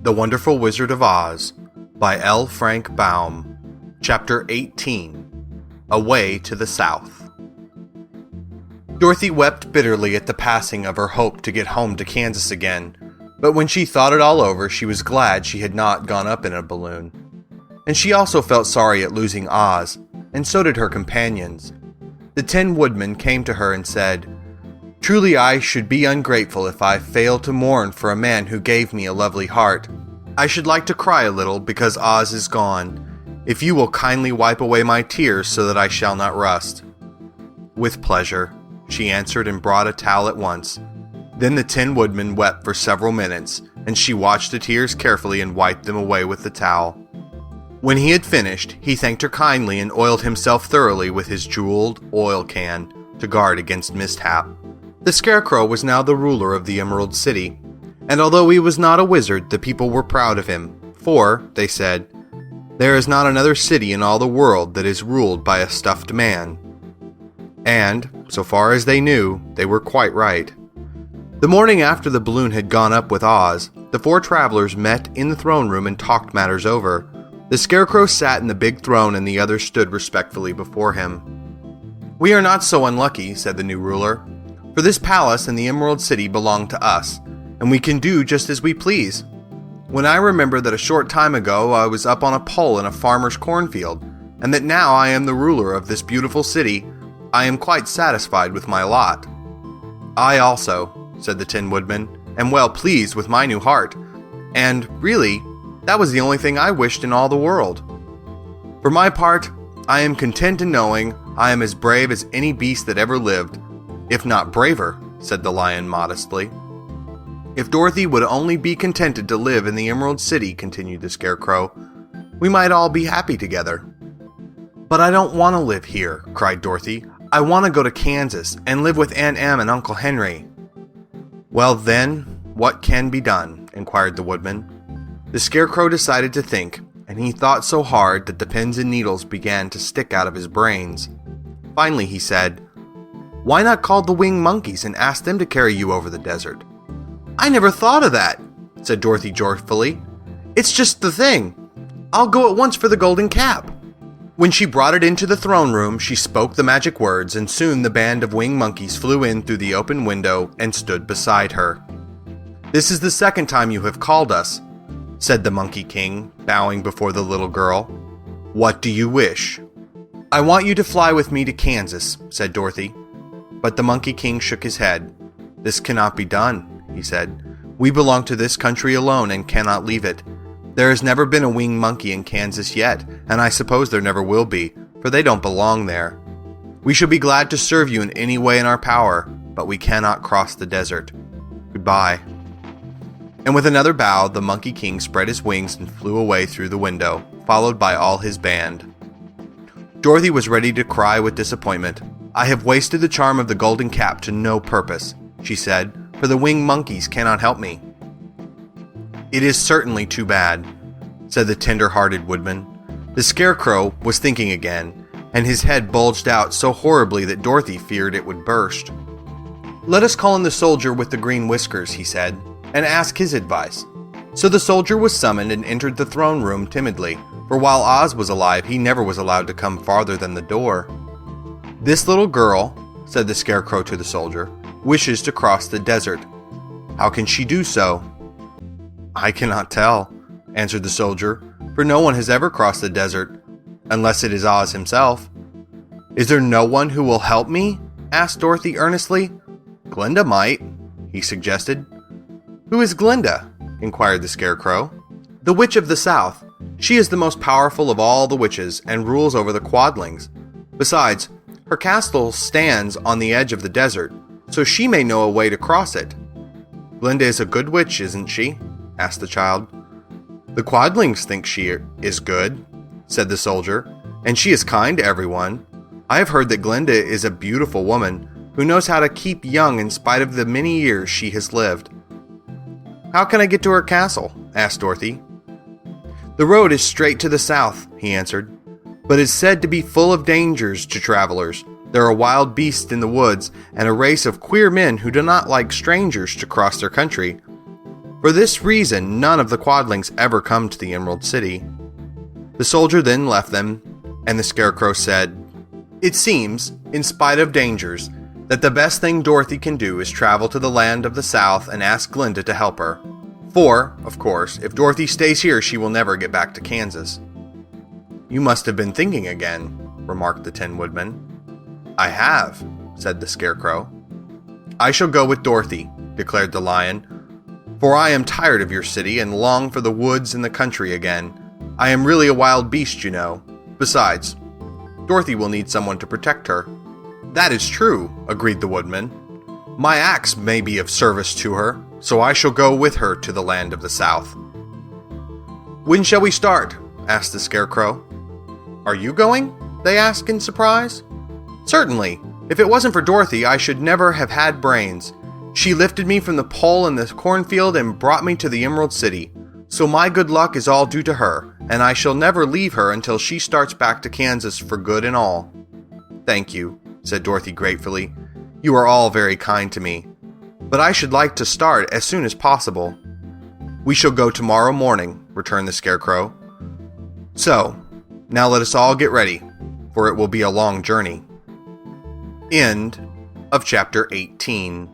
The Wonderful Wizard of Oz by L. Frank Baum. Chapter 18. Away to the South. Dorothy wept bitterly at the passing of her hope to get home to Kansas again, but when she thought it all over, she was glad she had not gone up in a balloon. And she also felt sorry at losing Oz, and so did her companions. The Tin Woodman came to her and said, "Truly I should be ungrateful if I failed to mourn for a man who gave me a lovely heart. I should like to cry a little because Oz is gone, if you will kindly wipe away my tears so that I shall not rust." "With pleasure," she answered and brought a towel at once. Then the Tin Woodman wept for several minutes, and she watched the tears carefully and wiped them away with the towel. When he had finished, he thanked her kindly and oiled himself thoroughly with his jeweled oil can to guard against mishap. The Scarecrow was now the ruler of the Emerald City, and although he was not a wizard, the people were proud of him, for, they said, there is not another city in all the world that is ruled by a stuffed man. And, so far as they knew, they were quite right. The morning after the balloon had gone up with Oz, the four travelers met in the throne room and talked matters over. The Scarecrow sat in the big throne and the others stood respectfully before him. "We are not so unlucky," said the new ruler, "for this palace and the Emerald City belong to us, and we can do just as we please. When I remember that a short time ago I was up on a pole in a farmer's cornfield, and that now I am the ruler of this beautiful city, I am quite satisfied with my lot." "I also," said the Tin Woodman, "am well pleased with my new heart, and, really, that was the only thing I wished in all the world. For my part, I am content in knowing I am as brave as any beast that ever lived, if not braver," said the Lion modestly. "If Dorothy would only be contented to live in the Emerald City," continued the Scarecrow, "we might all be happy together." "But I don't want to live here," cried Dorothy. "I want to go to Kansas and live with Aunt Em and Uncle Henry." "Well then, what can be done?" inquired the Woodman. The Scarecrow decided to think, and he thought so hard that the pins and needles began to stick out of his brains. Finally he said, "Why not call the winged monkeys and ask them to carry you over the desert?" "I never thought of that," said Dorothy joyfully. "It's just the thing. I'll go at once for the golden cap." When she brought it into the throne room, she spoke the magic words, and soon the band of winged monkeys flew in through the open window and stood beside her. "This is the second time you have called us," said the Monkey King, bowing before the little girl. "What do you wish?" "I want you to fly with me to Kansas," said Dorothy. But the Monkey King shook his head. "This cannot be done," he said. "We belong to this country alone and cannot leave it. There has never been a winged monkey in Kansas yet, and I suppose there never will be, for they don't belong there. We shall be glad to serve you in any way in our power, but we cannot cross the desert. Goodbye." And with another bow, the Monkey King spread his wings and flew away through the window, followed by all his band. Dorothy was ready to cry with disappointment. "I have wasted the charm of the golden cap to no purpose," she said, "for the winged monkeys cannot help me." "It is certainly too bad," said the tender-hearted Woodman. The Scarecrow was thinking again, and his head bulged out so horribly that Dorothy feared it would burst. "Let us call in the soldier with the green whiskers," he said, "and ask his advice." So the soldier was summoned and entered the throne room timidly, for while Oz was alive, he never was allowed to come farther than the door. "This little girl," said the Scarecrow to the soldier, "wishes to cross the desert. How can she do so?" "I cannot tell," answered the soldier, "for no one has ever crossed the desert, unless it is Oz himself." "Is there no one who will help me?" asked Dorothy earnestly. "Glinda might," he suggested. "Who is Glinda?" inquired the Scarecrow. "The Witch of the South. She is the most powerful of all the witches and rules over the Quadlings. Besides, her castle stands on the edge of the desert, so she may know a way to cross it." "Glinda is a good witch, isn't she?" asked the child. "The Quadlings think she is good," said the soldier, "and she is kind to everyone. I have heard that Glinda is a beautiful woman who knows how to keep young in spite of the many years she has lived." "How can I get to her castle?" asked Dorothy. "The road is straight to the south," he answered, "but is said to be full of dangers to travelers. There are wild beasts in the woods, and a race of queer men who do not like strangers to cross their country. For this reason, none of the Quadlings ever come to the Emerald City. The soldier then left them, and the Scarecrow said, "It seems, in spite of dangers, that the best thing Dorothy can do is travel to the land of the South and ask Glinda to help her. For, of course, if Dorothy stays here, she will never get back to Kansas." "You must have been thinking again," remarked the Tin Woodman. "I have," said the Scarecrow. "I shall go with Dorothy," declared the Lion, "for I am tired of your city and long for the woods and the country again. I am really a wild beast, you know. Besides, Dorothy will need someone to protect her." "That is true," agreed the Woodman. "My axe may be of service to her, so I shall go with her to the land of the South." "When shall we start?" asked the Scarecrow. "Are you going?" they asked in surprise. "Certainly. If it wasn't for Dorothy, I should never have had brains. She lifted me from the pole in the cornfield and brought me to the Emerald City. So my good luck is all due to her, and I shall never leave her until she starts back to Kansas for good and all." "Thank you," said Dorothy gratefully. "You are all very kind to me. But I should like to start as soon as possible." "We shall go tomorrow morning," returned the Scarecrow. "So, now let us all get ready, for it will be a long journey." End of chapter 18.